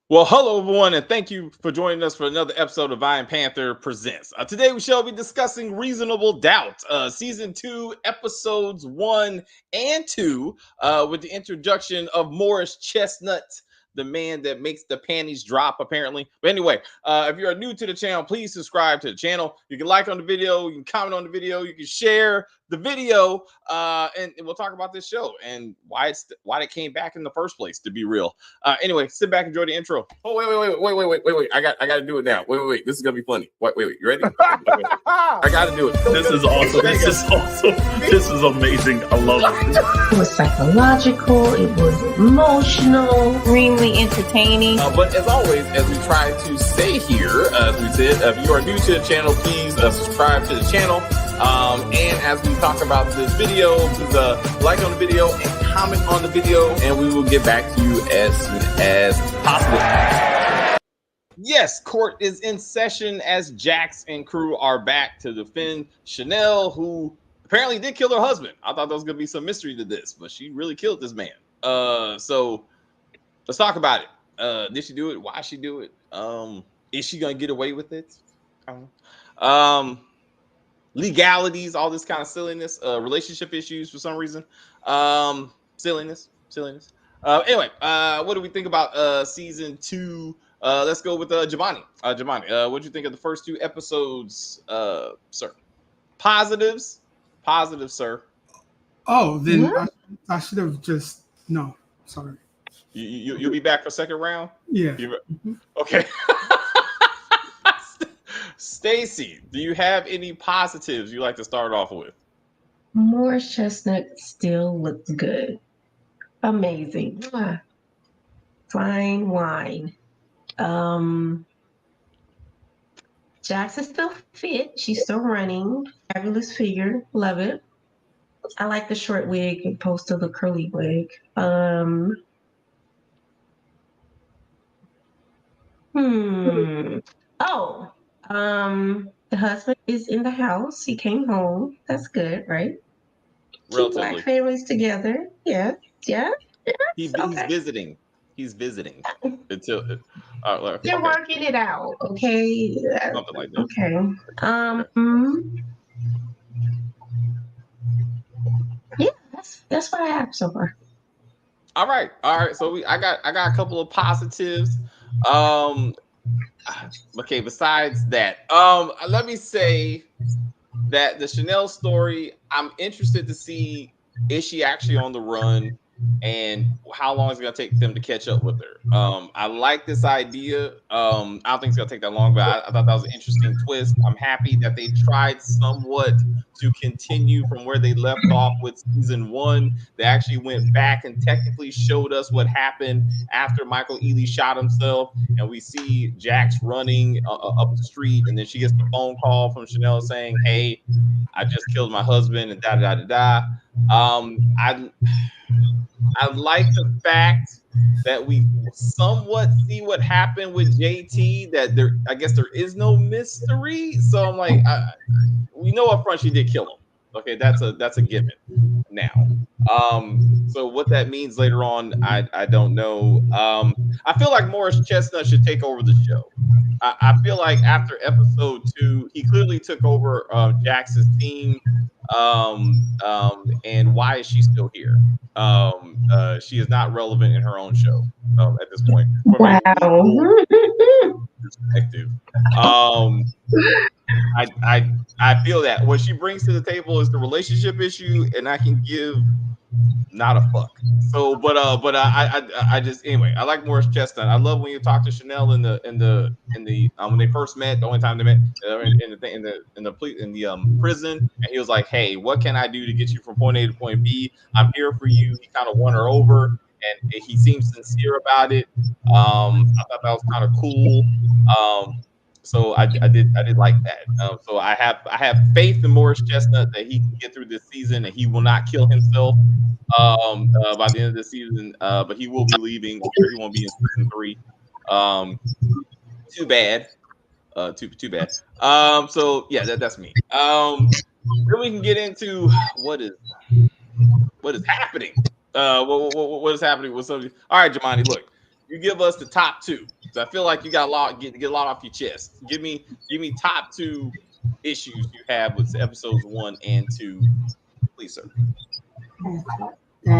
Well, hello everyone, and thank you for joining us for another episode of Iron Panther Presents. Today we shall be discussing Reasonable Doubt, season 2, episodes 1 and 2, with the introduction of Morris Chestnut, the man that makes the panties drop, apparently. But anyway, if you are new to the channel, please subscribe to the channel. You can like on the video, you can comment on the video, you can share the video, and we'll talk about this show and why it came back in the first place. To be real. Anyway, sit back, enjoy the intro. Oh, wait. I got to do it now. Wait. This is going to be funny. Wait. You ready? I got to do it. This is awesome. This is awesome. This is amazing. I love it. It was psychological. It was emotional. Extremely entertaining. But as always, as we try to say here, as we said, if you are new to the channel, please subscribe to the channel. And as we talk about this video, please like on the video and comment on the video, and we will get back to you as soon as possible. Yes, court is in session as Jax and crew are back to defend Chanel, who apparently did kill her husband. I thought there was going to be some mystery to this, but she really killed this man. So let's talk about it. Did she do it? Why she do it? Is she going to get away with it? I don't know. Legalities, all this kind of silliness, relationship issues for some reason. Silliness. Anyway, what do we think about season 2? Let's go with Giovanni. Giovanni, what do you think of the first 2 episodes, sir? Positives, sir. Oh, then I should have just no. Sorry. You'll be back for second round. Yeah. Okay. Stacy, do you have any positives you like to start off with? Morris Chestnut still looks good. Amazing. Mwah. Fine wine. Jax is still fit. She's still running. Fabulous figure. Love it. I like the short wig opposed to the curly wig. The husband is in the house. He came home. That's good, right? Keep Black families together. Yeah. He's visiting. He's visiting until they're working it out. Okay. Something like that. Okay. Yeah, that's what I have so far. All right. So I got a couple of positives. Okay, besides that, let me say that the Chanel story, I'm interested to see, is she actually on the run and how long is it going to take them to catch up with her? I like this idea. I don't think it's going to take that long, but I thought that was an interesting twist. I'm happy that they tried somewhat to continue from where they left off with season 1. They actually went back and technically showed us what happened after Michael Ealy shot himself, and we see Jax running up the street, and then she gets the phone call from Chanel saying, "Hey, I just killed my husband," and da. I like the fact that we somewhat see what happened with JT, that I guess there is no mystery. So I'm like, we know up front she did kill him. Okay, that's a given now. So what that means later on, I don't know. I feel like Morris Chestnut should take over the show. I feel like after episode 2, he clearly took over Jax's team. And why is she still here? She is not relevant in her own show at this point. Wow. Perspective. I feel that what she brings to the table is the relationship issue, and I can give not a fuck. So, but I just anyway. I like Morris Chestnut. I love when you talk to Chanel in the when they first met. The only time they met in the prison, and he was like, "Hey, what can I do to get you from point A to point B? I'm here for you." He kind of won her over, and he seems sincere about it. I thought that was kind of cool. So I did like that. So I have faith in Morris Chestnut that he can get through this season and he will not kill himself by the end of the season. But he will be leaving. He won't be in season 3. Too bad. Too bad. So yeah, that's me. Then we can get into what is happening. What is happening with somebody? All right, Jamani, look. you give us the top two. So I feel like you got a lot get a lot off your chest. Give me top two issues you have with episodes 1 and 2, please, sir. I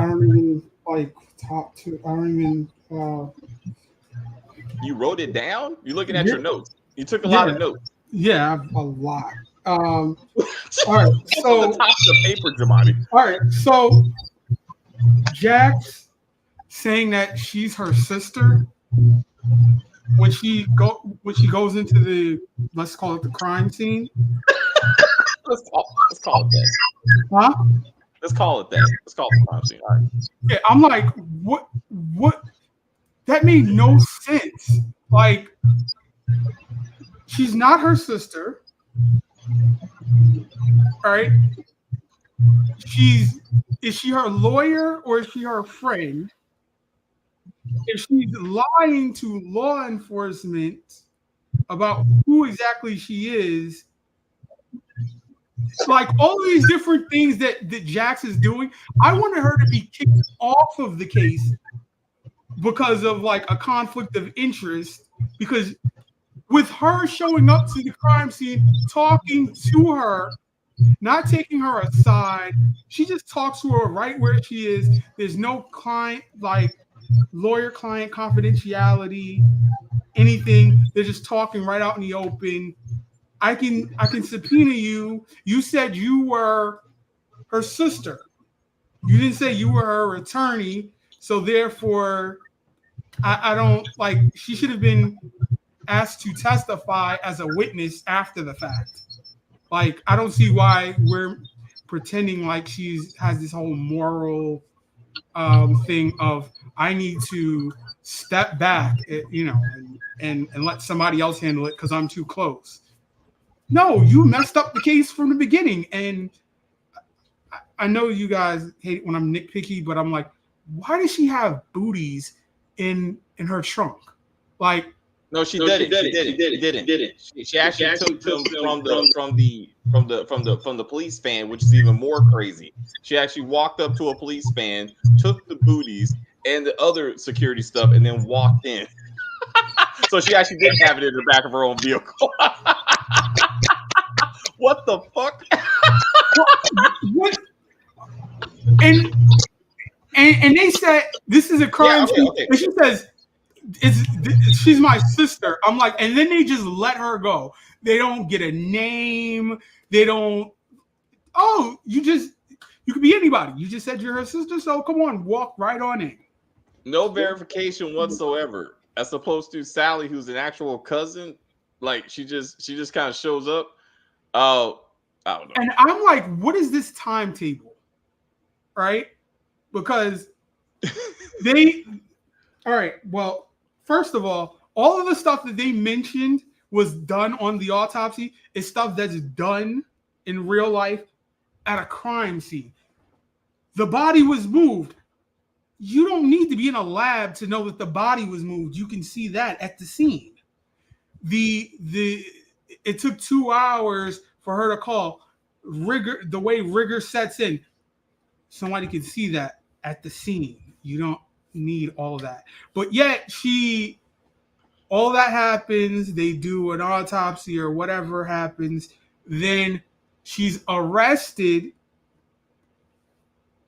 don't even like top two. I don't even. You wrote it down? You're looking at your notes. You took a lot of notes. Yeah, I have a lot. All right, so the top of the paper, Jamani. All right, so Jax saying that she's her sister when she goes into the, let's call it the crime scene. Let's call it that. Huh? Let's call it that. Let's call it the crime scene. All right. Yeah, I'm like, what? That made no sense. Like, she's not her sister. All right. Is she her lawyer or is she her friend? If she's lying to law enforcement about who exactly she is, like all these different things that Jax is doing, I wanted her to be kicked off of the case because of like a conflict of interest. Because with her showing up to the crime scene, talking to her, not taking her aside, she just talks to her right where she is. There's no client, like lawyer-client confidentiality, anything. They're just talking right out in the open. I can subpoena you. You said you were her sister. You didn't say you were her attorney. So therefore, I don't like. She should have been asked to testify as a witness after the fact. Like, I don't see why we're pretending like she has this whole moral thing of I need to step back, and let somebody else handle it because I'm too close. No, you messed up the case from the beginning. And I know you guys hate when I'm nitpicky, but I'm like, why does she have booties in her trunk? Like, no, she didn't. She actually took them from the police van, which is even more crazy. She actually walked up to a police van, took the booties and the other security stuff, and then walked in. So she actually didn't have it in the back of her own vehicle. What the fuck? What? And they said this is a crime scene. Okay. And she says she's my sister. I'm like, and then they just let her go. They don't get a name. They don't. Oh, you could be anybody. You just said you're her sister, so come on, walk right on in. No verification whatsoever, as opposed to Sally, who's an actual cousin. Like she just kind of shows up. Oh, I don't know. And I'm like, what is this timetable? Right? Because all right, well, first of all of the stuff that they mentioned was done on the autopsy is stuff that's done in real life at a crime scene. The body was moved. You don't need to be in a lab to know that the body was moved. You can see that at the scene. It took 2 hours for her to call. The way rigor sets in, somebody can see that at the scene. You don't need all of that. But yet all that happens, they do an autopsy or whatever happens, then she's arrested,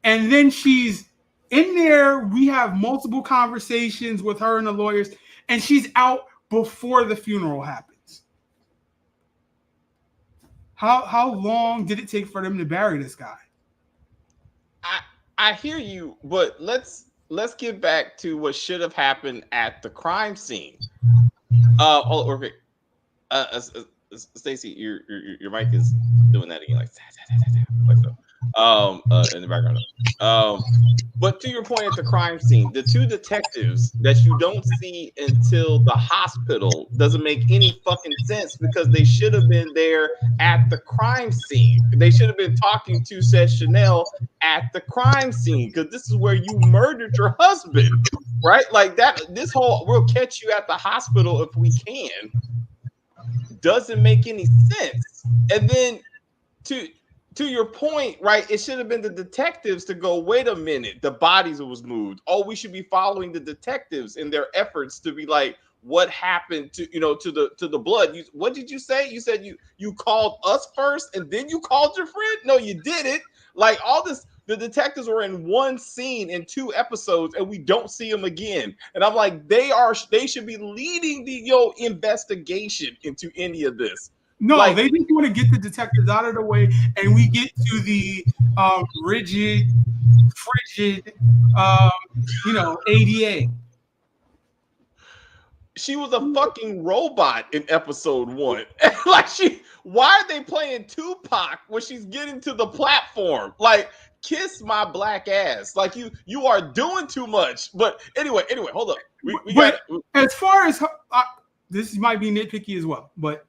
and then she's in there. We have multiple conversations with her and the lawyers, and she's out before the funeral happens. How long did it take for them to bury this guy? I hear you, but let's get back to what should have happened at the crime scene. Okay. Stacey, your mic is doing that again, like so. In the background. But to your point at the crime scene, the two detectives that you don't see until the hospital doesn't make any fucking sense, because they should have been there at the crime scene. They should have been talking to said Chanel at the crime scene, because this is where you murdered your husband, right? Like that. This whole "we'll catch you at the hospital if we can" doesn't make any sense. And then to your point, right? It should have been the detectives to go, wait a minute, the bodies was moved. Oh, we should be following the detectives in their efforts to be like, what happened to to the blood? What did you say? You said you called us first and then you called your friend? No, you didn't. Like all this, the detectives were in one scene in 2 episodes and we don't see them again. And I'm like, they should be leading the investigation into any of this. No, Like they just want to get the detectives out of the way, and we get to the rigid, frigid, um, ADA. she was a fucking robot in episode 1. Like why are they playing Tupac when she's getting to the platform? Like, kiss my black ass. Like you are doing too much. But anyway, hold up. We got But as far as this might be nitpicky as well, but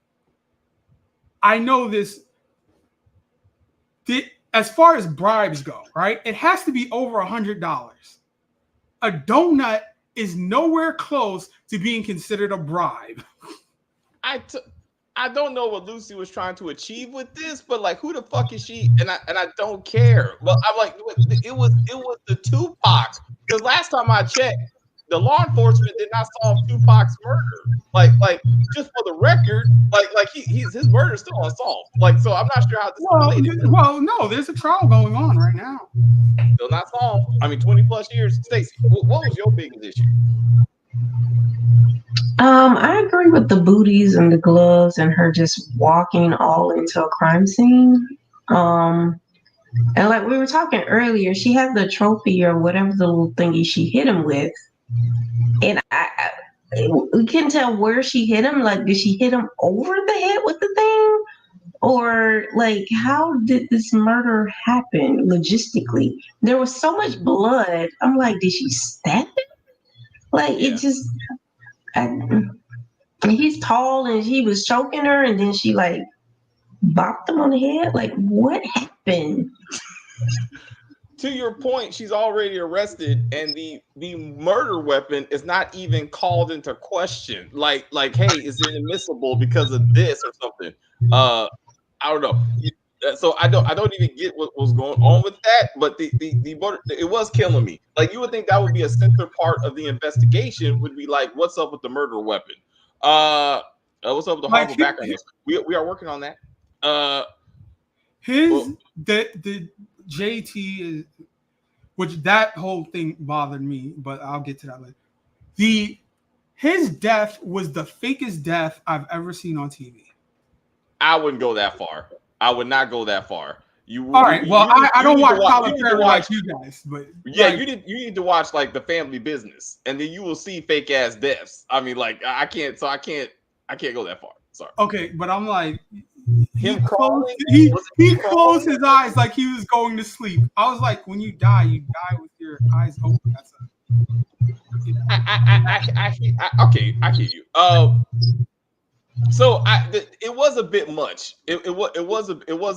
I know this. As far as bribes go, right? It has to be over $100. A donut is nowhere close to being considered a bribe. I don't know what Lucy was trying to achieve with this, but like, who the fuck is she? And I don't care. But I'm like, it was the Tupac, because last time I checked, the law enforcement did not solve Tupac's murder. Like just for the record, like his murder is still unsolved. Like, so I'm not sure how this is related. Well, no, there's a trial going on right now. Still not solved. I mean, 20 plus years. Stacey, what was your biggest issue? I agree with the booties and the gloves and her just walking all into a crime scene. And like we were talking earlier, she had the trophy or whatever the little thingy she hit him with, and we couldn't tell where she hit him. Like, did she hit him over the head with the thing, or like how did this murder happen logistically? There was so much blood. I'm like, did she stab him? Like, it just. He's tall and he was choking her, and then she like bopped him on the head. Like, what happened? To your point, she's already arrested, and the murder weapon is not even called into question. Like, hey, is it admissible because of this or something? I don't know. So I don't even get what was going on with that. But the murder, it was killing me. Like, you would think that would be a center part of the investigation. Would be like, what's up with the murder weapon? What's up with the horrible background? We are working on that. The JT is, which that whole thing bothered me, but I'll get to that later. His death was the fakest death I've ever seen on TV. I wouldn't go that far. I would not go that far. All right. Well, I don't watch Tyler Perry like you guys, but yeah, like, you need to watch like The Family Business, and then you will see fake ass deaths. I mean, like I can't go that far. Sorry. Okay, but I'm like, he closed his eyes like he was going to sleep. I was like, when you die with your eyes open. That's okay, I hear you. So it was a bit much. It was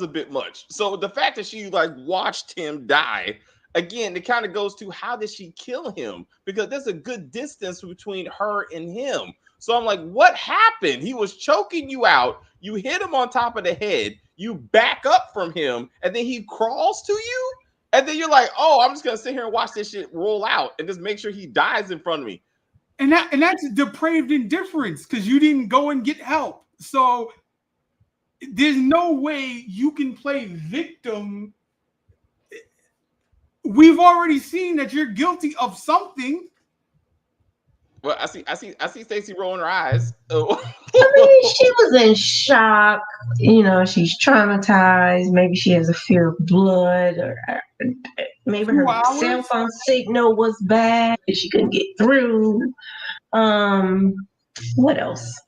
a bit much. So the fact that she like watched him die, again, it kind of goes to, how did she kill him? Because there's a good distance between her and him. So I'm like, what happened? He was choking you out. You hit him on top of the head. You back up from him, and then he crawls to you. And then you're like, oh, I'm just gonna sit here and watch this shit roll out and just make sure he dies in front of me. And that's depraved indifference, because you didn't go and get help. So there's no way you can play victim. We've already seen that you're guilty of something. Well, I see Stacey rolling her eyes. I mean, she was in shock. She's traumatized. Maybe she has a fear of blood, or maybe her cell phone signal was bad and she couldn't get through. What else?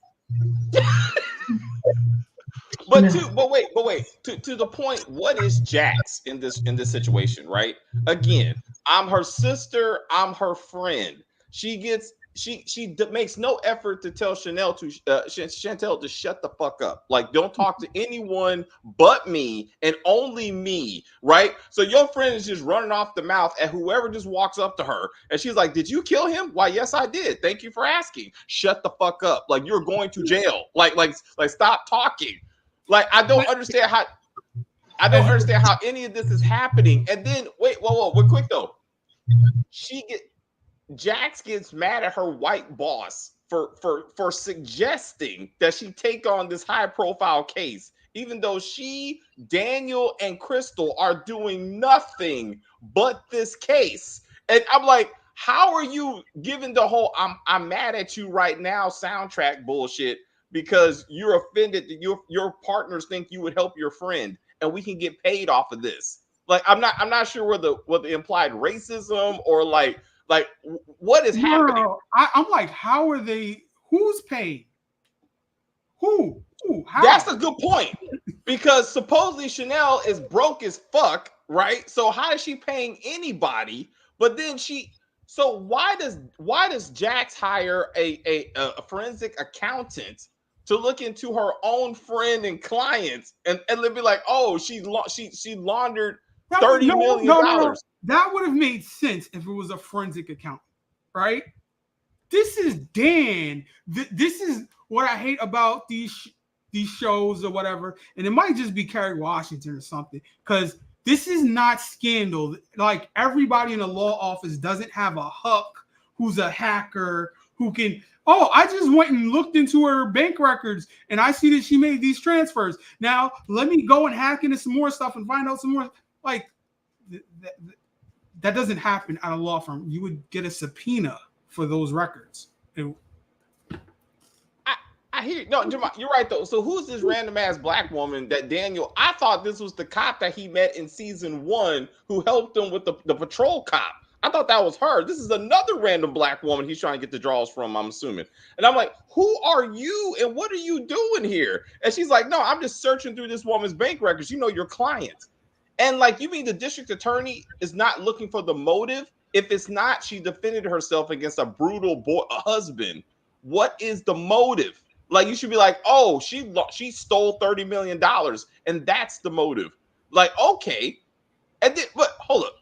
But wait. To the point, what is Jax in this situation, right? Again, I'm her sister. I'm her friend. She makes no effort to tell Chantel to shut the fuck up. Like, don't talk to anyone but me and only me, right? So your friend is just running off the mouth at whoever just walks up to her, and she's like, "Did you kill him?" "Why, yes, I did. Thank you for asking." Shut the fuck up. Like, you're going to jail. Like, stop talking. Like, I don't understand how. I don't understand how any of this is happening. And then whoa, quick though. Jax gets mad at her white boss for suggesting that she take on this high profile case, even though she, Daniel, and Crystal are doing nothing but this case. And I'm like, how are you giving the whole I'm mad at you right now soundtrack bullshit because you're offended that your partners think you would help your friend and we can get paid off of this? Like, I'm not sure what the implied racism or like what is happening? I'm like, how are they? Who's paying? Who? How? That's a good point because supposedly Chanel is broke as fuck, right? So how is she paying anybody? But then so why does Jax hire a forensic accountant to look into her own friend and clients and then be like, oh, she laundered $30 million? No. That would have made sense if it was a forensic accountant, right? This is Dan. This is what I hate about these shows or whatever, and it might just be Kerry Washington or something, because this is not Scandal. Like, everybody in the law office doesn't have a huck who's a hacker who can, I just went and looked into her bank records and I see that she made these transfers. Now let me go and hack into some more stuff and find out some more. Like, that doesn't happen at a law firm. You would get a subpoena for those records. I hear no, Jamal, you're right though. So who's this random ass black woman that Daniel? I thought this was the cop that he met in season 1 who helped him with the patrol cop. I thought that was her. This is another random black woman he's trying to get the draws from, I'm assuming. And I'm like, who are you and what are you doing here? And she's like, no, I'm just searching through this woman's bank records. You know, your client. And like, you mean the district attorney is not looking for the motive? If it's not, she defended herself against a brutal husband. What is the motive? Like, you should be like, oh, she stole $30 million, and that's the motive. Like, okay. And then, but hold up.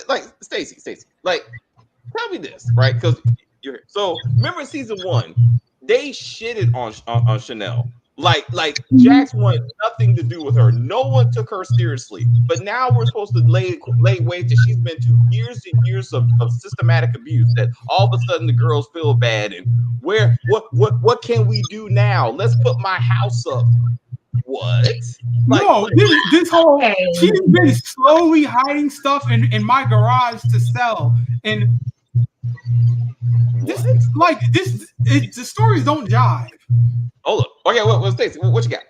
Like, Stacey, like, tell me this, right? Because you're so remember in season 1, they shitted on Chanel. Like Jax wanted nothing to do with her. No one took her seriously. But now we're supposed to lay weight that she's been to years and years of systematic abuse. That all of a sudden the girls feel bad. And what can we do now? Let's put my house up. What? Like, no, this whole she's been slowly hiding stuff in my garage to sell. And the stories don't jive. Oh, look. Okay, well, Stacey, what you got?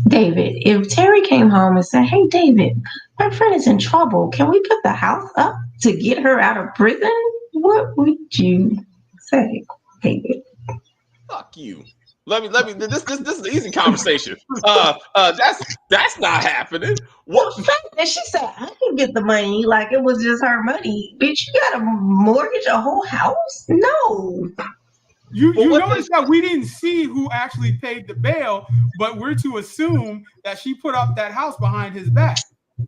David, if Terry came home and said, hey, David, my friend is in trouble. Can we put the house up to get her out of prison? What would you say, David? Fuck you. Let me. This is an easy conversation. That's not happening. What? And she said, I can get the money like it was just her money. Bitch, you got to mortgage a whole house? No. You notice that we didn't see who actually paid the bail, but we're to assume that she put up that house behind his back.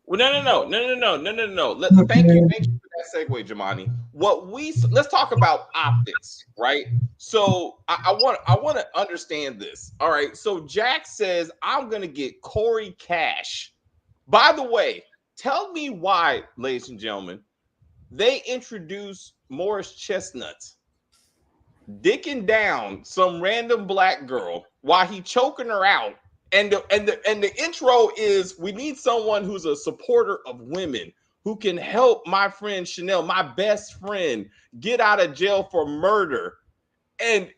Well, no. Thank you for that segue, Jamani. Let's talk about optics, right? So I want to understand this. All right. So Jax says, I'm gonna get Corey Cash. By the way, tell me why, ladies and gentlemen, they introduced Morris Chestnut dicking down some random black girl while he choking her out. And the intro is, we need someone who's a supporter of women who can help my friend Chanel, my best friend, get out of jail for murder. And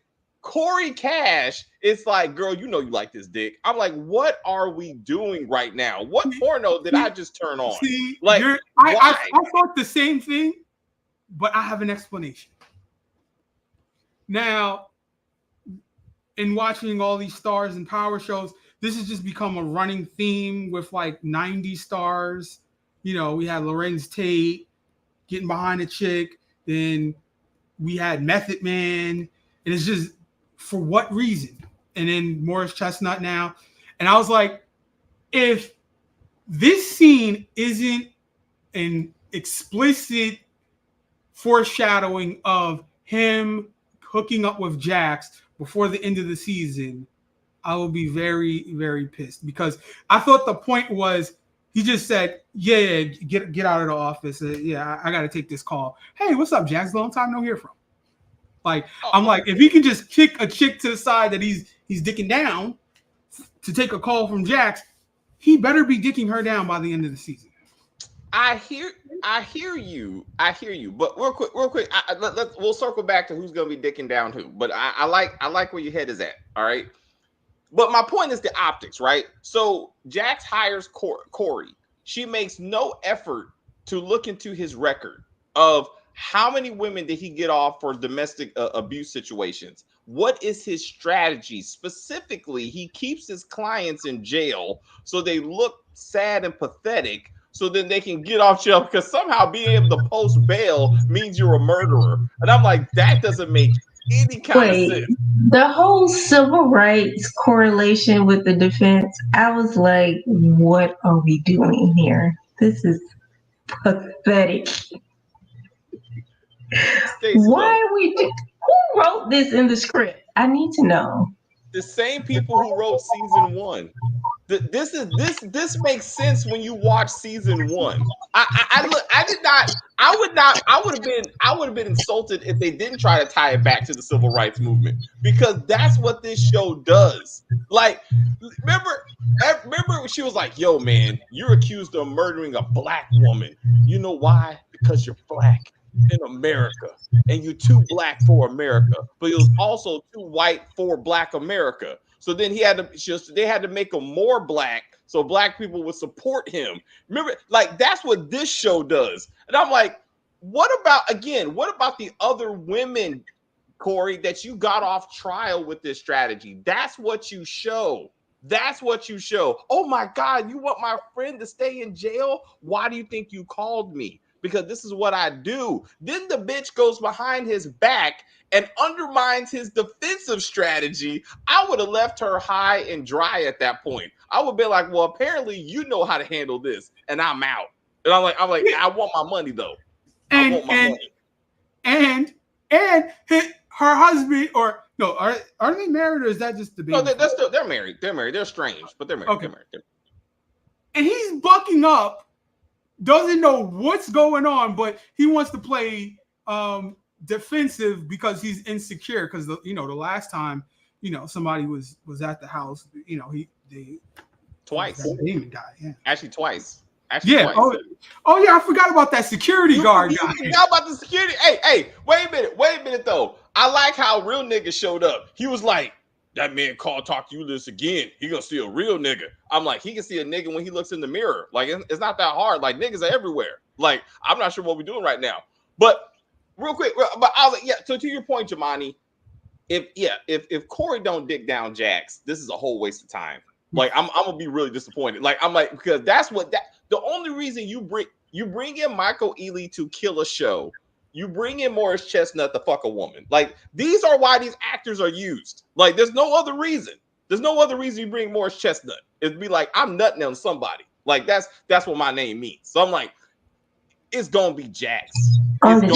Corey Cash, it's like, girl, you know you like this dick. I'm like, what are we doing right now? What porno did I just turn on? See, like, I thought the same thing, but I have an explanation. Now, in watching all these stars and power shows, this has just become a running theme with like 90 stars. You know, we had Lorenz Tate getting behind a chick. Then we had Method Man. And it's just, for what reason? And then Morris Chestnut now. And I was like, if this scene isn't an explicit foreshadowing of him hooking up with Jax before the end of the season, I will be very, very pissed because I thought the point was he just said, yeah, get out of the office. Yeah, I got to take this call. Hey, what's up, Jax? Long time no hear from. Like, I'm like, if he can just kick a chick to the side that he's dicking down to take a call from Jax, he better be dicking her down by the end of the season. I hear you. But real quick, we'll circle back to who's gonna be dicking down who. But I like where your head is at. All right. But my point is the optics, right? So Jax hires Corey. She makes no effort to look into his record of how many women did he get off for domestic abuse situations. What is his strategy? Specifically, he keeps his clients in jail so they look sad and pathetic so then they can get off jail because somehow being able to post bail means you're a murderer. And I'm like, that doesn't make any kind of sense. The whole civil rights correlation with the defense, I was like, what are we doing here? This is pathetic. Why are we who wrote this in the script? I need to know. The same people who wrote season 1. This makes sense when you watch season 1. I would have been insulted if they didn't try to tie it back to the civil rights movement because that's what this show does. Like, remember when she was like, "Yo, man, you're accused of murdering a black woman. You know why? Because you're black in America, and you're too black for America, but he was also too white for Black America. So then they had to make him more black so black people would support him. Remember, like that's what this show does. And I'm like, what about the other women, Corey, that you got off trial with this strategy? That's what you show. That's what you show. Oh my God, you want my friend to stay in jail? Why do you think you called me? Because this is what I do. Then the bitch goes behind his back and undermines his defensive strategy. I would have left her high and dry at that point. I would be like, well, apparently you know how to handle this, and I'm out. And I'm like, I want my money though. I want my money. And her husband, or no, are they married or is that just the baby? No, they're married. They're married. They're estranged, but they're married. Okay. They're married. And he's bucking up. Doesn't know what's going on, but he wants to play defensive because he's insecure. Because the last time somebody was at the house, twice. Damon died. Yeah, actually twice. Twice. Oh yeah, I forgot about that security guard guy. Forgot about the security. Hey, wait a minute though. I like how real nigga showed up. He was like, that man talk to you this again. He gonna see a real nigga. I'm like, he can see a nigga when he looks in the mirror. Like, it's not that hard. Like, niggas are everywhere. Like, I'm not sure what we're doing right now. But real quick, but I was like, yeah. So to your point, Jamani, if Corey don't dick down Jax, this is a whole waste of time. Like, I'm gonna be really disappointed. Like, I'm like, because the only reason you bring in Michael Ealy to kill a show. You bring in Morris Chestnut to fuck a woman. Like, these are why these actors are used. Like, there's no other reason. There's no other reason you bring Morris Chestnut. It'd be like, I'm nutting on somebody. Like, that's what my name means. So I'm like, it's gonna be Jax. And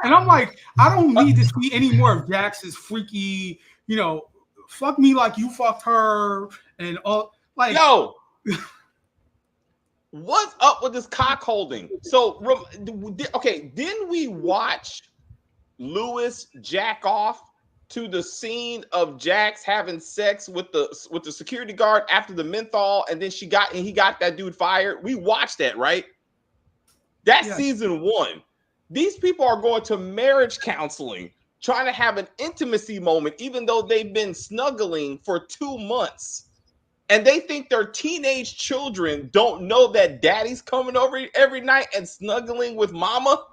I'm like, I don't need to see any more of Jax's freaky, fuck me like you fucked her and all. Like, yo. What's up with this cock holding? So, okay, didn't we watch Lewis jack off to the scene of Jax having sex with the security guard after the menthol, and then he got that dude fired? We watched that, right? That's season 1. These people are going to marriage counseling, trying to have an intimacy moment, even though they've been snuggling for 2 months. And they think their teenage children don't know that daddy's coming over every night and snuggling with mama.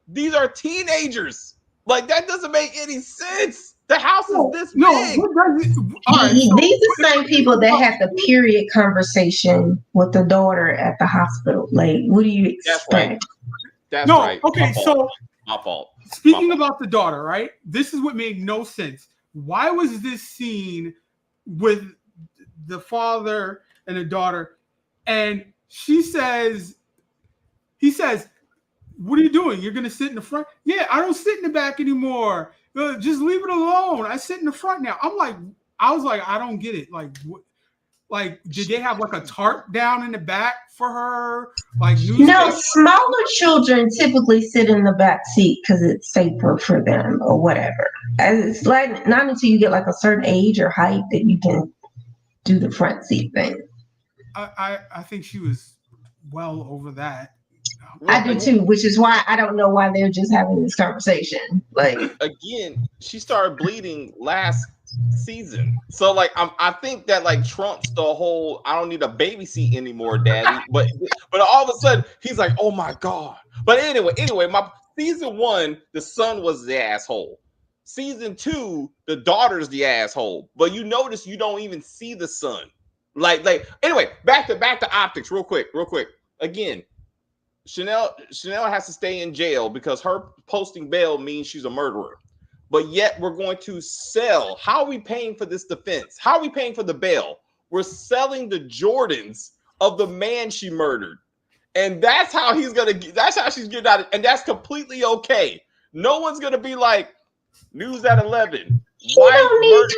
These are teenagers. Like, that doesn't make any sense. The house is this big. These are the same people that had the period conversation with the daughter at the hospital. Like, what do you expect? That's right. Okay, my fault. Speaking about the daughter, right? This is what made no sense. Why was this scene with the father and the daughter, and he says, what are you doing? You're gonna sit in the front? Yeah, I don't sit in the back anymore. Just leave it alone. I sit in the front now. I'm like, I was like, I don't get it. Like, did they have like a tarp down in the back for her? Like No, newspaper? smaller children typically sit in the back seat because it's safer for them or whatever. And it's like not until you get like a certain age or height that you can do the front seat thing. I think she was well over that. I Well, do too, which is why I don't know why they're just having this conversation. Like, again, she started bleeding last season. So like I think that like trumps the whole I don't need a baby seat anymore, daddy. But all of a sudden he's like, oh my God. But anyway, my season 1, the son was the asshole. Season 2, the daughter's the asshole. But you notice you don't even see the son. Like anyway, back to optics real quick. Again, Chanel has to stay in jail because her posting bail means she's a murderer. But yet we're going to sell. How are we paying for this defense? How are we paying for the bail? We're selling the Jordans of the man she murdered. And that's how she's getting out. And that's completely okay. No one's going to be like, news at 11. you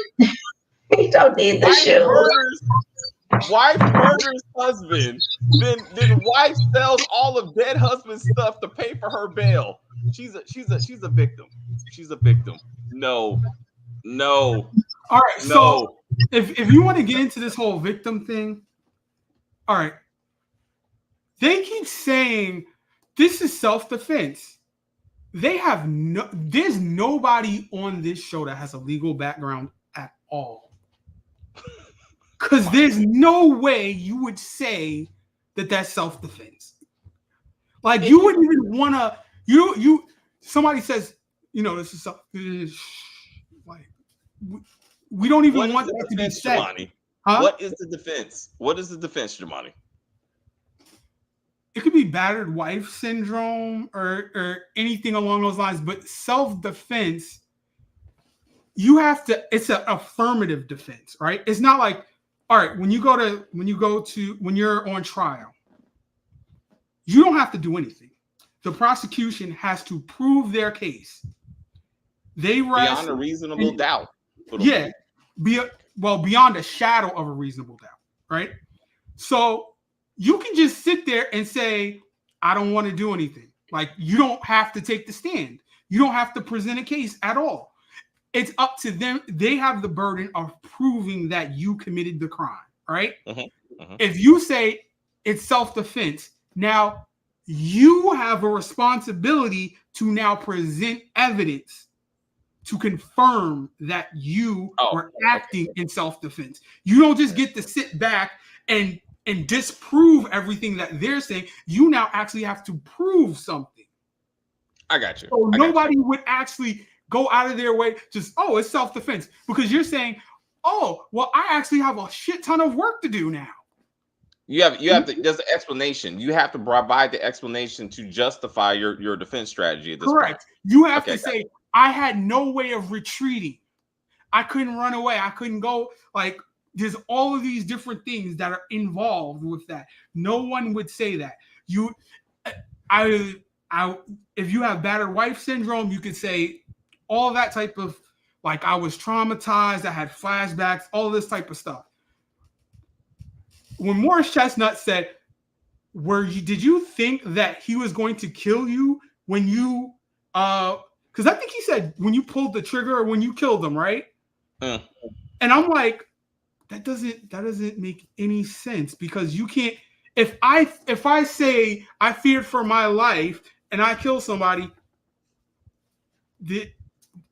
don't need the shoes. Wife murders husband, then wife sells all of dead husband's stuff to pay for her bail. She's a victim. She's a victim. No. All right. No. So if you want to get into this whole victim thing, all right. They keep saying this is self-defense. There's nobody on this show that has a legal background at all. Because there's no way you would say that that's self-defense. Like you wouldn't even want to. Somebody says, this is like we don't even want that to be said. Huh? What is the defense? What is the defense, Jamani? It could be battered wife syndrome or anything along those lines, but self-defense, it's an affirmative defense, right? It's not like, all right, when you're on trial, you don't have to do anything. The prosecution has to prove their case. They rest beyond a reasonable doubt. Yeah, beyond a shadow of a reasonable doubt, right? So you can just sit there and say, I don't want to do anything. Like, you don't have to take the stand. You don't have to present a case at all. It's up to them. They have the burden of proving that you committed the crime, right? If you say it's self-defense, now you have a responsibility to now present evidence to confirm that you were acting in self-defense. You don't just get to sit back and disprove everything that they're saying. You now actually have to prove something. I got you. So nobody would actually go out of their way, it's self-defense. Because you're saying, I actually have a shit ton of work to do now. You have to, there's an explanation. You have to provide the explanation to justify your defense strategy at this point. You have to say, I had no way of retreating. I couldn't run away. I couldn't go. Like, there's all of these different things that are involved with that. No one would say that. If you have battered wife syndrome, you could say all that type of, like, I was traumatized, I had flashbacks, all this type of stuff. When Morris Chestnut said, did you think that he was going to kill you when you, because I think he said when you pulled the trigger or when you killed him, right? And I'm like, that doesn't make any sense, because you can't. If I say I feared for my life and I kill somebody,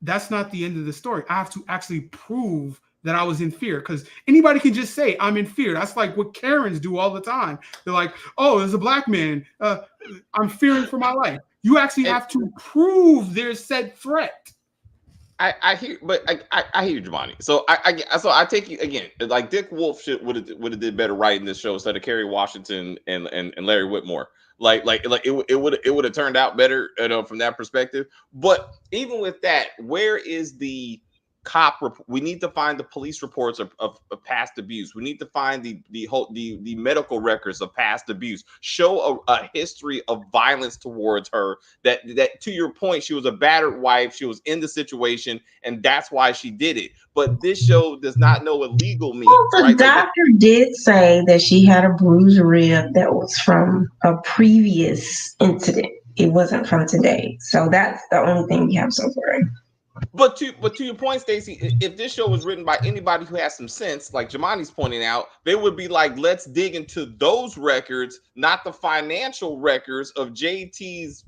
that's not the end of the story. I have to actually prove that I was in fear, because anybody can just say I'm in fear. That's like what Karens do all the time. They're like, oh, there's a black man. I'm fearing for my life. You actually have to prove there's said threat. I hear, but I hear you, Jamani. So I take you again. Like Dick Wolf would have did better writing this show instead of Kerry Washington and Larry Whitmore. Like it would have turned out better, from that perspective. But even with that, where is the we need to find the police reports of past abuse. We need to find the medical records of past abuse. Show a history of violence towards her. That to your point, she was a battered wife. She was in the situation, and that's why she did it. But this show does not know what legal means. Well, the doctor did say that she had a bruised rib that was from a previous incident. It wasn't from today. So that's the only thing we have so far. But to your point, Stacey, if this show was written by anybody who has some sense, like Jamani's pointing out, they would be like, let's dig into those records, not the financial records of JT's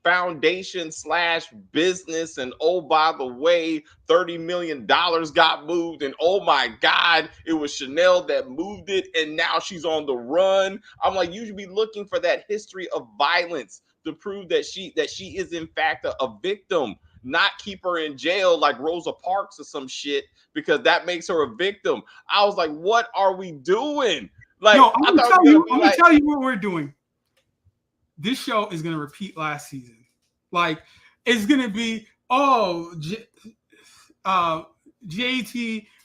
foundation / business. And oh, by the way, $30 million got moved, and oh my God, it was Chanel that moved it, and now she's on the run. I'm like, you should be looking for that history of violence to prove that she is in fact a victim. Not keep her in jail like Rosa Parks or some shit, because that makes her a victim. I was like, what are we doing? Like, no, I'm gonna tell you what we're doing. This show is gonna repeat last season. Like, it's gonna be, JT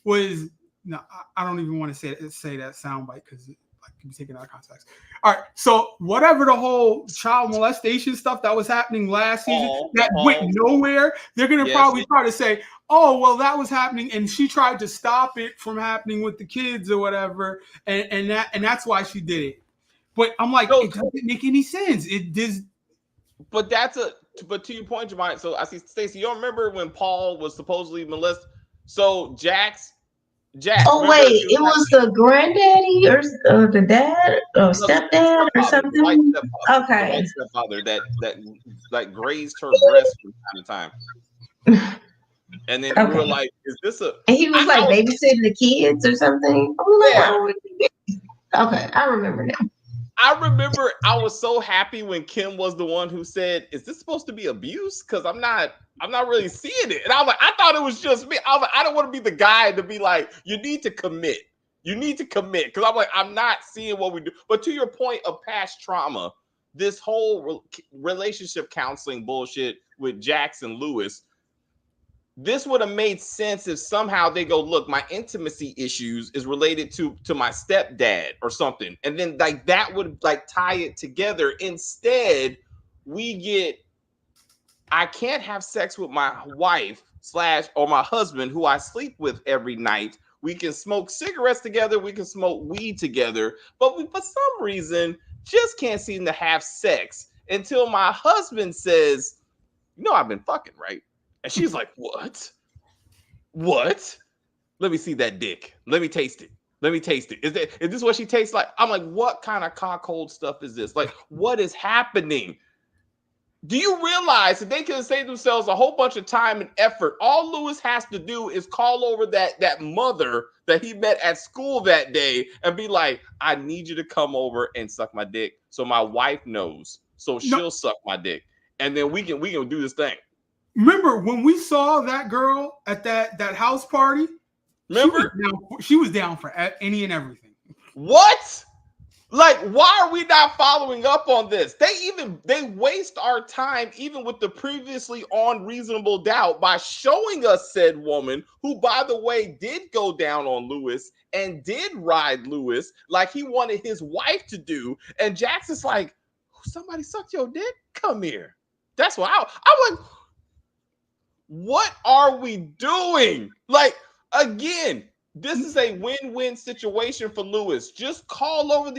was no, I don't even want to say that soundbite because like can be taken out of context. All right, so whatever the whole child molestation stuff that was happening last season that went nowhere, they're gonna probably try to say, oh well, that was happening, and she tried to stop it from happening with the kids or whatever, and that's why she did it. But I'm like, it doesn't make any sense. It does. But to your point, Jamai. So I see Stacey. You don't remember when Paul was supposedly molested? So Jack. Oh wait, it was the granddaddy or the dad or stepdad or something. Okay, the stepfather that like grazed her breast from time to time. And then we were like, "Is this a?" And he was like babysitting the kids or something. Okay, I remember now. I remember I was so happy when Kim was the one who said, "Is this supposed to be abuse?" Because I'm not really seeing it. And I was like, I thought it was just me. I was like, I don't want to be the guy to be like, you need to commit. You need to commit. Because I'm like, I'm not seeing what we do. But to your point of past trauma, this whole relationship counseling bullshit with Jackson Lewis, this would have made sense if somehow they go, look, my intimacy issues is related to my stepdad or something. And then like that would like tie it together. Instead, we get, I can't have sex with my wife / or my husband who I sleep with every night. We can smoke cigarettes together. We can smoke weed together. But we, for some reason, just can't seem to have sex until my husband says, you know, I've been fucking, right? And she's like, what? What? Let me see that dick. Let me taste it. Let me taste it. Is this what she tastes like? I'm like, what kind of cockhold stuff is this? Like, what is happening? Do you realize that they can save themselves a whole bunch of time and effort? All Lewis has to do is call over that mother that he met at school that day and be like, I need you to come over and suck my dick so my wife knows. So she'll suck my dick. And then we can do this thing. Remember when we saw that girl at that house party? Remember? She was down for any and everything. What? Like, why are we not following up on this? They waste our time even with the previously on Reasonable Doubt by showing us said woman who, by the way, did go down on Lewis and did ride Lewis like he wanted his wife to do. And Jackson's like, somebody sucked your dick? Come here. That's why I'm like, what are we doing? Like, again, this is a win-win situation for Lewis. Just call over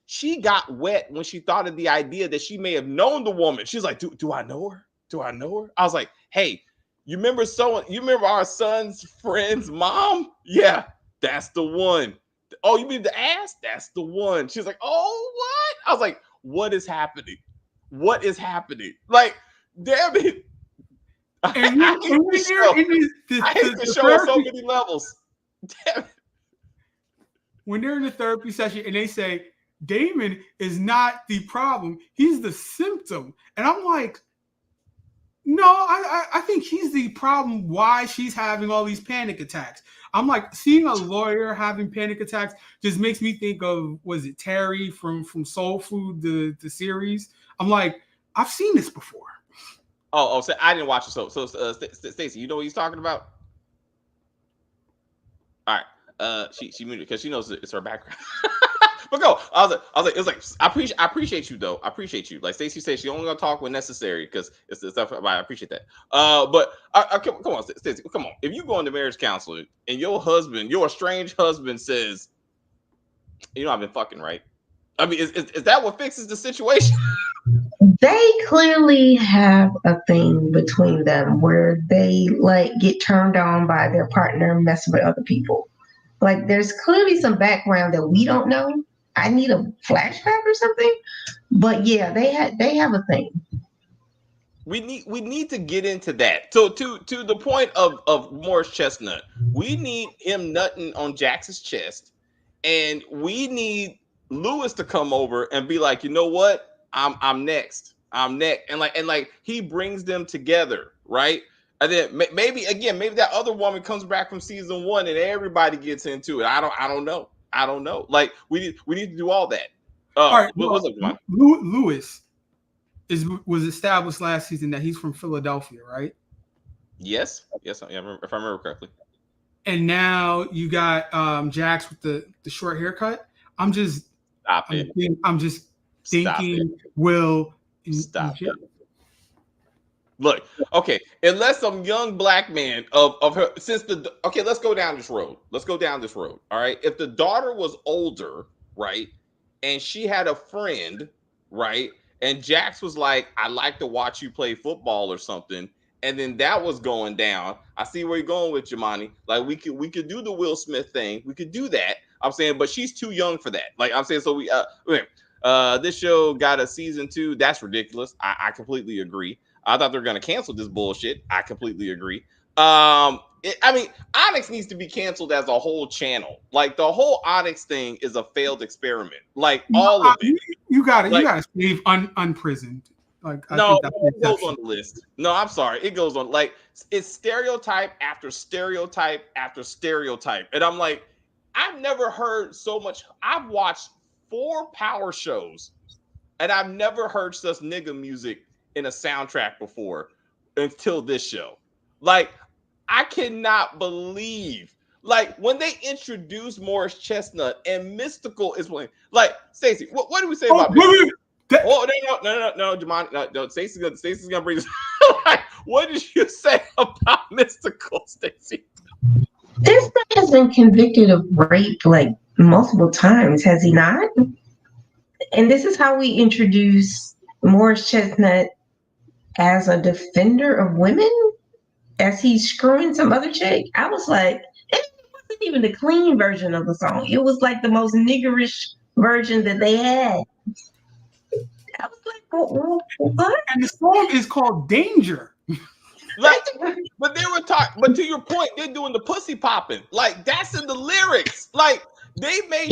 she got wet when she thought of the idea that she may have known the woman. She's like, do I know her? Do I know her? I was like, hey, you remember our son's friend's mom? Yeah, that's the one. Oh, you mean the ass? That's the one. She's like, oh, what? I was like, what is happening? What is happening? Like, damn it. I hate the show on so many levels. Damn it. When they're in the therapy session and they say Damon is not the problem, he's the symptom, and I'm like, no, I think he's the problem. Why she's having all these panic attacks? I'm like, seeing a lawyer having panic attacks just makes me think of, was it Terry from Soul Food, the series? I'm like, I've seen this before. Oh, so I didn't watch it. So Stacey, you know what he's talking about? All right. She muted because she knows it's her background. But go. It was like I appreciate you though. I appreciate you. Like Stacey said, she only gonna talk when necessary because it's the stuff. I appreciate that. But come on, Stacey, come on. If you go into marriage counseling and your estranged husband says, you know, I've been fucking, right? I mean, is that what fixes the situation? They clearly have a thing between them where they like get turned on by their partner messing with other people. Like there's clearly some background that we don't know. I need a flashback or something. But yeah, they have a thing. We need to get into that. So to the point of Morris Chestnut, we need him nutting on Jax's chest, and we need Lewis to come over and be like, you know what? I'm next. I'm next, and he brings them together, right? And then maybe that other woman comes back from season one, and everybody gets into it. I don't know. I don't know. Like we need to do all that. All right, What's up, John? Lewis was established last season that he's from Philadelphia, right? Yes, if I remember correctly. And now you got Jax with the short haircut. I'm just thinking, Will Stop. Look, okay, unless some young black man of her let's go down this road. All right. If the daughter was older, right, and she had a friend, right, and Jax was like, I like to watch you play football or something, and then that was going down. I see where you're going with Jamani. Like we could do the Will Smith thing. We could do that. I'm saying, but she's too young for that. Like I'm saying, so this show got a season 2. That's ridiculous. I completely agree. I thought they were going to cancel this bullshit. I completely agree. Onyx needs to be canceled as a whole channel. Like the whole Onyx thing is a failed experiment. Like all of it. You got to save unprisoned. Like it goes on the list. No, I'm sorry. It goes on. Like it's stereotype after stereotype after stereotype, and I'm like, I've never heard so much. I've watched 4 power shows, and I've never heard such nigga music in a soundtrack before until this show. Like, I cannot believe, like, when they introduced Morris Chestnut and Mystical is playing. Like, Stacey, what do we say about Mystical? No, Jamon, no, Stacey's gonna bring this. Like, what did you say about Mystical, Stacey? This man has been convicted of rape like multiple times, has he not? And this is how we introduce Morris Chestnut as a defender of women, as he's screwing some other chick. I was like, it wasn't even the clean version of the song. It was like the most niggerish version that they had. I was like, what? And the song is called Danger. Like, but they were talking. But to your point, they're doing the pussy popping. Like that's in the lyrics. Like they made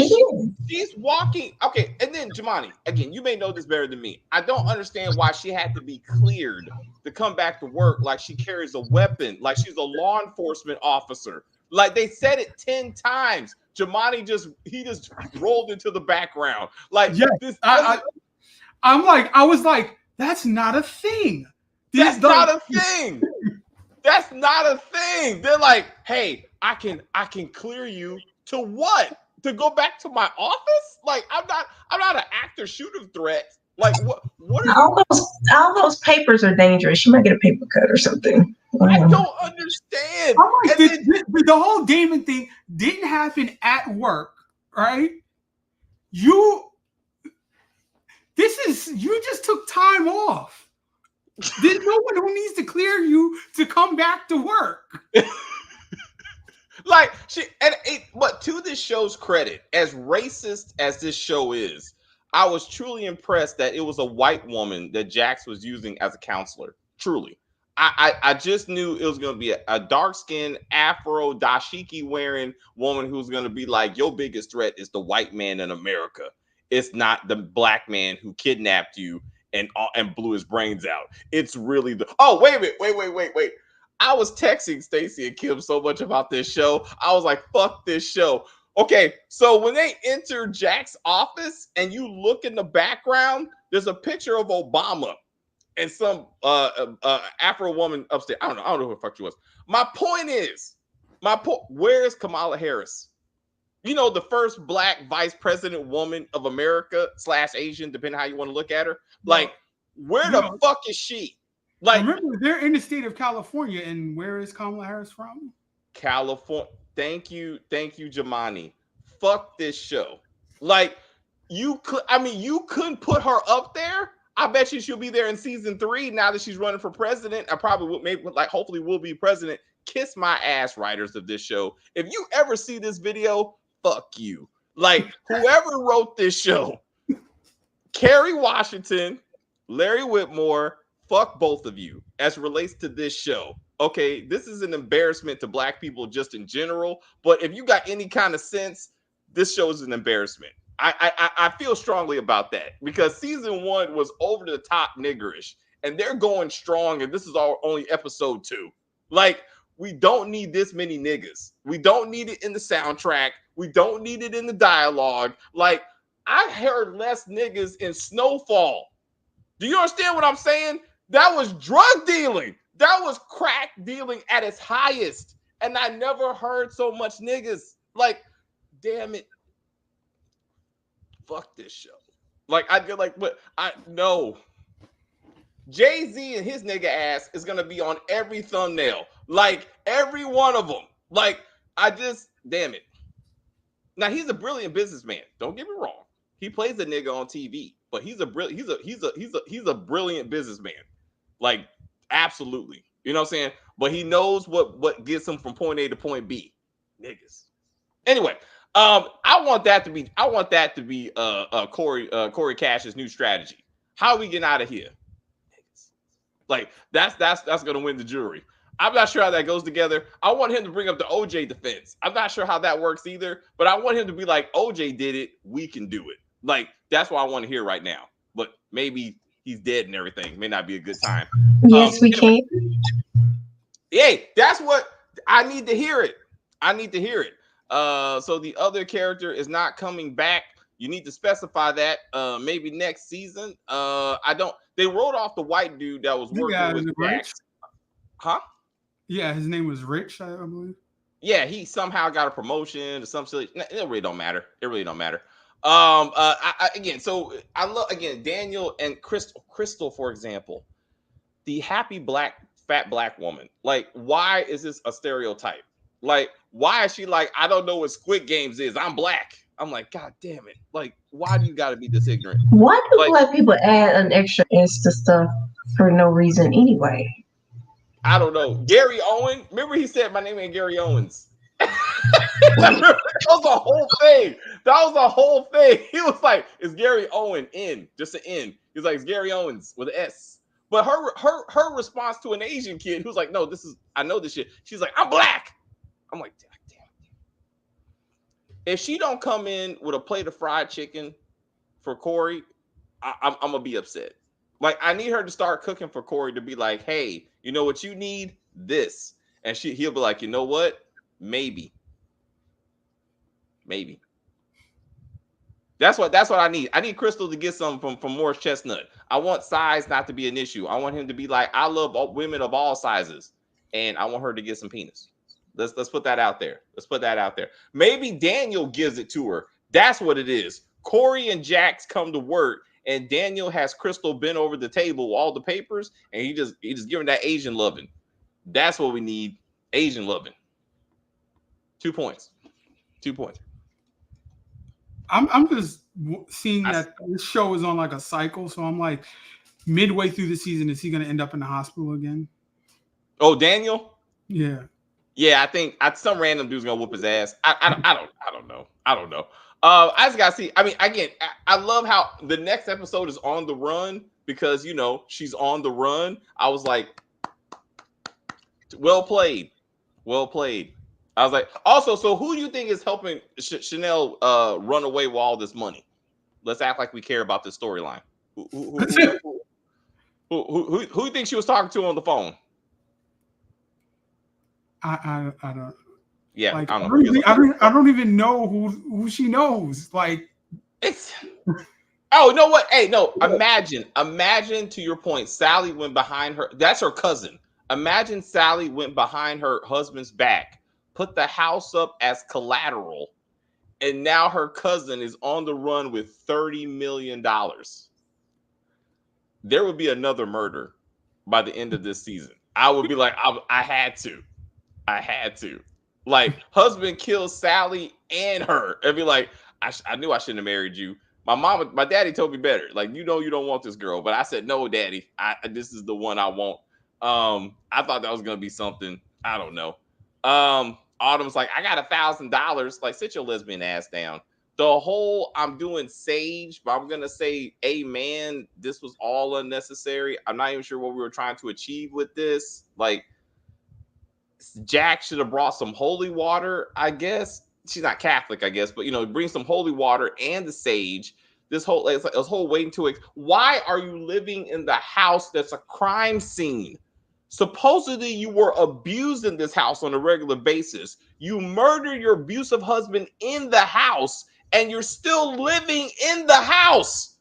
she's walking. Okay, and then Jamani, again, you may know this better than me. I don't understand why she had to be cleared to come back to work. Like she carries a weapon. Like she's a law enforcement officer. Like they said it 10 times. Jamani just rolled into the background. Like this. I was like, that's not a thing. That's not a thing. That's not a thing. They're like, hey, I can clear you to what? To go back to my office? Like, I'm not an actor shooter threat. Like, what are all those papers are dangerous. You might get a paper cut or something. I don't understand. Like, the whole Damon thing didn't happen at work, right? You just took time off. There's no one who needs to clear you to come back to work. Like but to this show's credit, as racist as this show is, I was truly impressed that it was a white woman that Jax was using as a counselor. Truly. I just knew it was going to be a dark-skinned Afro dashiki wearing woman who's going to be like, your biggest threat is the white man in America. It's not the black man who kidnapped you and blew his brains out. It's really wait. I was texting Stacey and Kim so much about this show. I was like, fuck this show. Okay, so when they enter Jack's office and you look in the background, there's a picture of Obama and some Afro woman upstairs. I don't know who the fuck she was. My point is, Where is Kamala Harris? You know, the first black vice president woman of America / Asian, depending how you want to look at her. Like, where the fuck is she? Like, remember, they're in the state of California, and where is Kamala Harris from? California. Thank you, Jamani. Fuck this show. Like, you couldn't put her up there. I bet you she'll be there in season 3 now that she's running for president. I probably would, maybe, like, hopefully will be president. Kiss my ass, writers of this show. If you ever see this video, fuck you. Like, whoever wrote this show, Kerry Washington, Larry Whitmore, fuck both of you as it relates to this show. Okay, this is an embarrassment to black people just in general. But if you got any kind of sense, this show is an embarrassment. I feel strongly about that because season 1 was over the top niggerish, and they're going strong, and this is only episode 2. Like, we don't need this many niggas. We don't need it in the soundtrack. We don't need it in the dialogue. Like, I heard less niggas in Snowfall. Do you understand what I'm saying? That was drug dealing. That was crack dealing at its highest. And I never heard so much niggas. Like, damn it. Fuck this show. Like, I feel like, but no. Jay-Z and his nigga ass is going to be on every thumbnail. Like, every one of them. Like, damn it. Now, he's a brilliant businessman. Don't get me wrong. He plays a nigga on TV, but he's a brilliant businessman. Like, absolutely. You know what I'm saying? But he knows what gets him from point A to point B. Niggas. Anyway, I want that to be Corey Cash's new strategy. How are we getting out of here? Niggas. Like, that's gonna win the jury. I'm not sure how that goes together. I want him to bring up the OJ defense. I'm not sure how that works either, but I want him to be like, OJ did it, we can do it. Like, that's what I want to hear right now. But maybe he's dead and everything. May not be a good time. Yes, we can. Hey, that's what I need to hear it. So the other character is not coming back. You need to specify that. Maybe next season. They wrote off the white dude that was working with Jax. Huh? Yeah, his name was Rich, I believe. Yeah, he somehow got a promotion or some silly. It really don't matter. So I love Daniel and Crystal, for example, the happy fat black woman. Like, why is this a stereotype? Like, why is she like, I don't know what Squid Games is. I'm black. I'm like, God damn it. Like, why do you got to be this ignorant? Why do black people add an extra S to stuff for no reason anyway? I don't know. Gary Owen. Remember he said my name ain't Gary Owens. That was a whole thing. He was like, "It's Gary Owen in, just an N." He's like, "It's Gary Owens with an S." But her response to an Asian kid who's like, "No, I know this shit." She's like, "I'm black." I'm like, damn. If she don't come in with a plate of fried chicken for Corey, I'm gonna be upset. Like, I need her to start cooking for Corey to be like, "Hey, you know what you need? This." And he'll be like, "You know what? Maybe. That's what I need. I need Crystal to get some from Morris Chestnut. I want size not to be an issue. I want him to be like, I love women of all sizes, and I want her to get some penis. Let's put that out there. Maybe Daniel gives it to her. That's what it is. Corey and Jax come to work, and Daniel has Crystal bent over the table with all the papers, and he just giving that Asian loving. That's what we need. Asian loving. 2 points. I'm just seeing that this show is on like a cycle, so I'm like, midway through the season, is he going to end up in the hospital again? Oh, Daniel? Yeah. Yeah, I think some random dude's gonna whoop his ass. I don't know. I just gotta see. I mean, again, I love how the next episode is on the run because she's on the run. I was like, well played. I was like, also, so who do you think is helping Chanel run away with all this money? Let's act like we care about this storyline. Who do you think she was talking to on the phone? I don't. Yeah, like, I don't know. I don't even know who she knows. Like, it's. Oh, you know what? Hey, no. Imagine to your point, Sally went behind her. That's her cousin. Imagine Sally went behind her husband's back, put the house up as collateral, and now her cousin is on the run with $30 million. There would be another murder by the end of this season. I would be like, I had to. I had to. Like, husband kills Sally and her. I'd be like, I knew I shouldn't have married you. My daddy told me better. Like, you don't want this girl, but I said no, daddy. This is the one I want. I thought that was gonna be something. I don't know. Autumn's like, I got $1,000. Like, sit your lesbian ass down. The whole I'm doing Sage, but I'm gonna say, amen. This was all unnecessary. I'm not even sure what we were trying to achieve with this. Like, Jack should have brought some holy water, I guess. She's not Catholic, I guess, but bring some holy water and the sage. This whole waiting to it. Why are you living in the house that's a crime scene? Supposedly you were abused in this house on a regular basis. You murdered your abusive husband in the house, and you're still living in the house.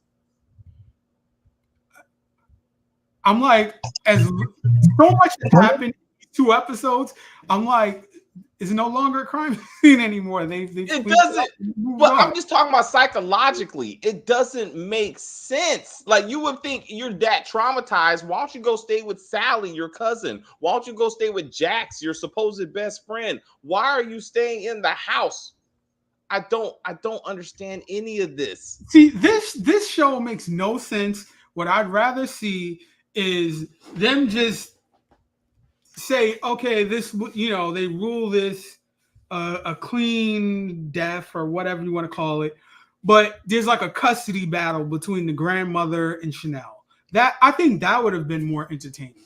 I'm like, as so much has happened in 2 episodes. I'm like, it's no longer a crime scene anymore. It doesn't. But I'm just talking about psychologically. It doesn't make sense. Like, you would think you're that traumatized. Why don't you go stay with Sally, your cousin? Why don't you go stay with Jax, your supposed best friend? Why are you staying in the house? I don't understand any of this. See, this show makes no sense. What I'd rather see is them just say, okay, this, they rule this a clean death or whatever you want to call it, but there's like a custody battle between the grandmother and Chanel. That, I think that would have been more entertaining.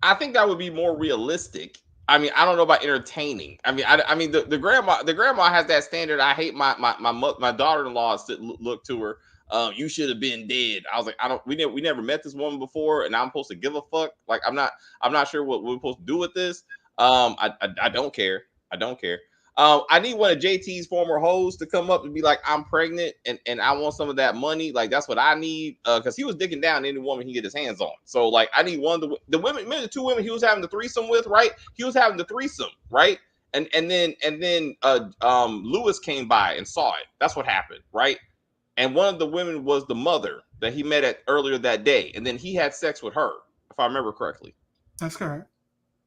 I think that would be more realistic. I mean, I don't know about entertaining. I mean, the grandma has that standard. I hate my daughter-in-law look to her. You should have been dead. I was like, we never met this woman before, and I'm supposed to give a fuck. Like, I'm not sure what we're supposed to do with this. I don't care. I don't care. I need one of JT's former hoes to come up and be like, I'm pregnant and I want some of that money. Like, that's what I need. Because he was digging down any woman he get his hands on. So, like, I need one of the women, maybe the 2 women he was having the threesome with, right? He was having the threesome, right? And then Lewis came by and saw it. That's what happened, right? And one of the women was the mother that he met at earlier that day. And then he had sex with her, if I remember correctly. That's correct.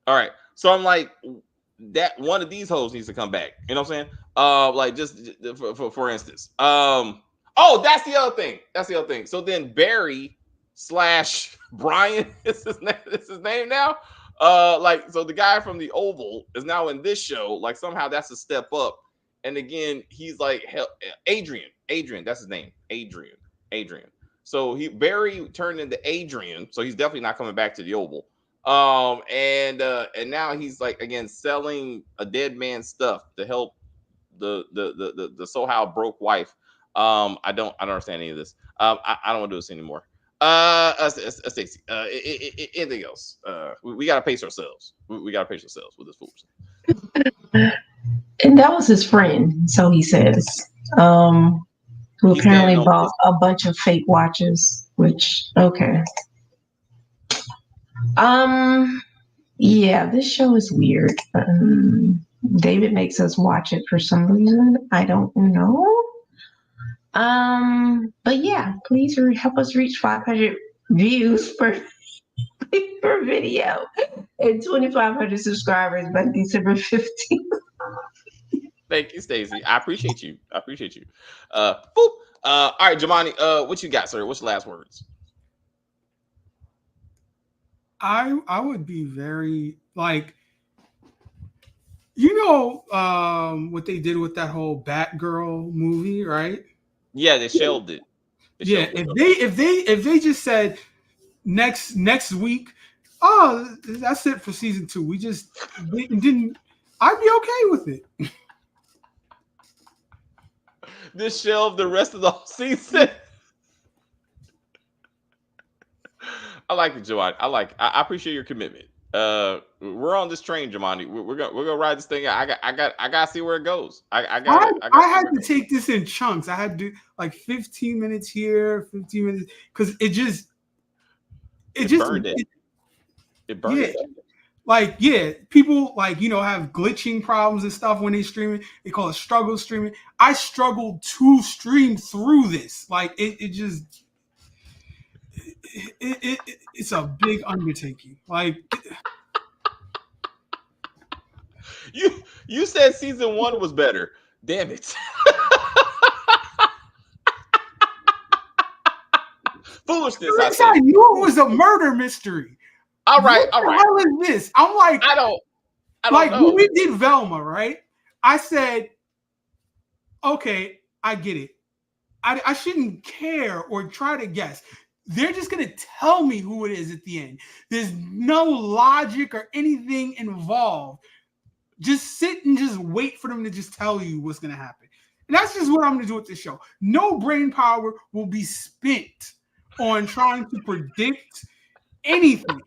All right. So I'm like, that one of these hoes needs to come back. You know what I'm saying? Like, just for instance. Oh, that's the other thing. That's the other thing. So then Barry / Brian is his name now. Like, so the guy from the Oval is now in this show. Like, somehow that's a step up. And again, he's like, Adrian, that's his name. Adrian. So Barry turned into Adrian. So he's definitely not coming back to the Oval. And now he's like, again, selling a dead man's stuff to help the somehow broke wife. I don't understand any of this. I don't want to do this anymore. Stacey, anything else? We gotta pace ourselves. We gotta pace ourselves with this foolishness. And that was his friend, so he says, who apparently bought a bunch of fake watches, which, okay. Yeah, this show is weird. David makes us watch it for some reason. I don't know. But yeah, please help us reach 500 views per video and 2,500 subscribers by December 15th. Thank you, Stacey. I appreciate you. Boop. All right, Jamani, what you got, sir? What's the last words? I would be very, like, what they did with that whole Batgirl movie, right? Yeah, they shelved it. If they just said next week, oh, that's it for season 2. We just didn't. I'd be okay with it. This shelved the rest of the season. I like it, Jamani. I appreciate your commitment. We're on this train, Jamani. We're gonna ride this thing out. I gotta see where it goes. I had to take this in chunks. I had to do like 15 minutes here, 15 minutes, because it burned it. It burned it. Like, yeah, people like, have glitching problems and stuff when they streaming. They call it struggle streaming. I struggled to stream through this. Like, it's a big undertaking. Like, you said season 1 was better. Damn it. Foolishness. I knew it was a murder mystery. All right. What the hell is this? I'm like, I don't like know. when we did Velma, right? I said, okay, I get it. I shouldn't care or try to guess. They're just gonna tell me who it is at the end. There's no logic or anything involved. Just sit and just wait for them to just tell you what's gonna happen. And that's just what I'm gonna do with this show. No brain power will be spent on trying to predict anything.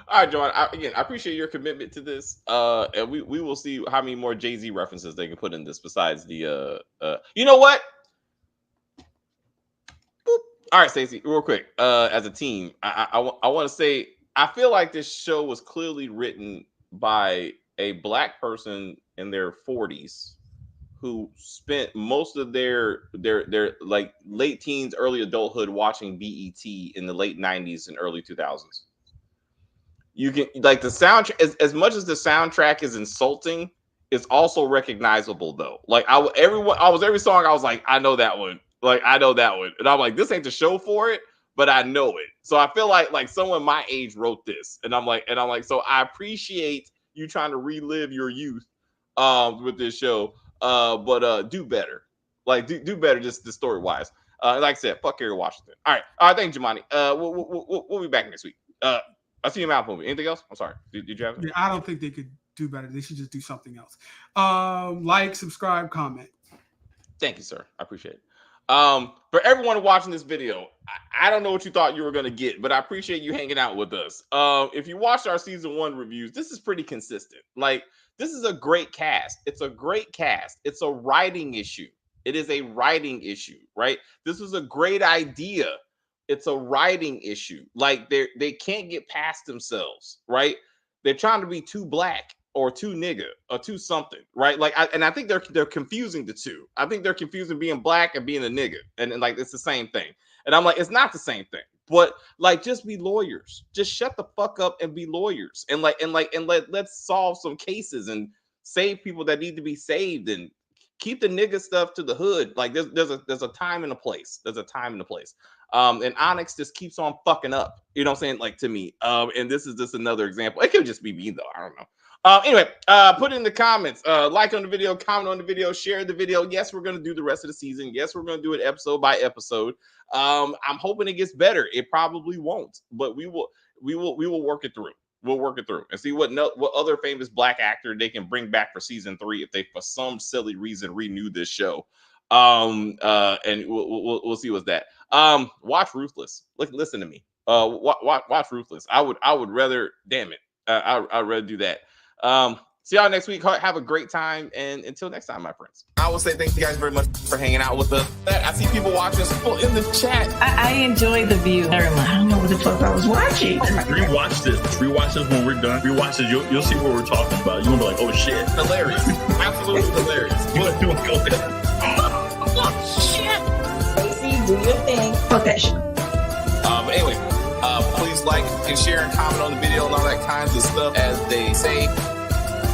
All right, John. I appreciate your commitment to this. And we will see how many more Jay-Z references they can put in this besides the you know what? Boop. All right, Stacey, real quick. As a team, I want to say I feel like this show was clearly written by a black person in their 40s who spent most of their like late teens, early adulthood watching BET in the late 90s and early 2000s. You can like the soundtrack as much as the soundtrack is insulting, it's also recognizable though. Like every song I was like, I know that one. Like I know that one. And I'm like, this ain't the show for it, but I know it. So I feel like someone my age wrote this. And I'm like, so I appreciate you trying to relive your youth with this show. But do better. Like do better just the story wise. Like I said, fuck Kerry Washington. All right, thank you, Jimani. We'll be back next week. I see your mouth moving. Anything else? I'm sorry. Did you have it? Yeah, I don't think they could do better. They should just do something else. Like, subscribe, comment. Thank you, sir. I appreciate it. For everyone watching this video, I don't know what you thought you were going to get, but I appreciate you hanging out with us. If you watched our season 1 reviews, this is pretty consistent. Like, this is a great cast. It's a great cast. It's a writing issue. It is a writing issue, right? This is a great idea. It's a writing issue. Like they can't get past themselves, right? They're trying to be too black or too nigga or too something, right? Like, I think they're confusing the two. I think they're confusing being black and being a nigga, and like it's the same thing. And I'm like, it's not the same thing. But like, just be lawyers. Just shut the fuck up and be lawyers, and let's solve some cases and save people that need to be saved, and keep the nigga stuff to the hood. Like there's a time and a place. There's a time and a place. And Onyx just keeps on fucking up. You know what I'm saying? Like to me. And this is just another example. It could just be me though. I don't know. Anyway, put it in the comments. Like on the video, comment on the video, share the video. Yes, we're gonna do the rest of the season. Yes, we're gonna do it episode by episode. I'm hoping it gets better. It probably won't, but we will work it through. We'll work it through and see what other famous black actor they can bring back for season 3 if they for some silly reason renew this show. And we'll see what's that. Watch Ruthless. Listen to me. Watch Ruthless. I would rather. Damn it. I'd rather do that. See y'all next week. Have a great time, and until next time, my friends. I will say thank you guys very much for hanging out with us. I see people watching, people in the chat. I enjoy the view. I don't know what the fuck I was watching. Rewatch this when we're done. Rewatch this. You'll see what we're talking about. You're gonna be like, oh shit, Hilarious, absolutely hilarious. You'll go there. Oh shit. Stacey, do your thing. Fuck that shit. But anyway, please like and share and comment on the video and all that kinds of stuff. As they say,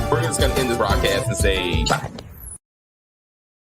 we're just gonna end this broadcast and say bye.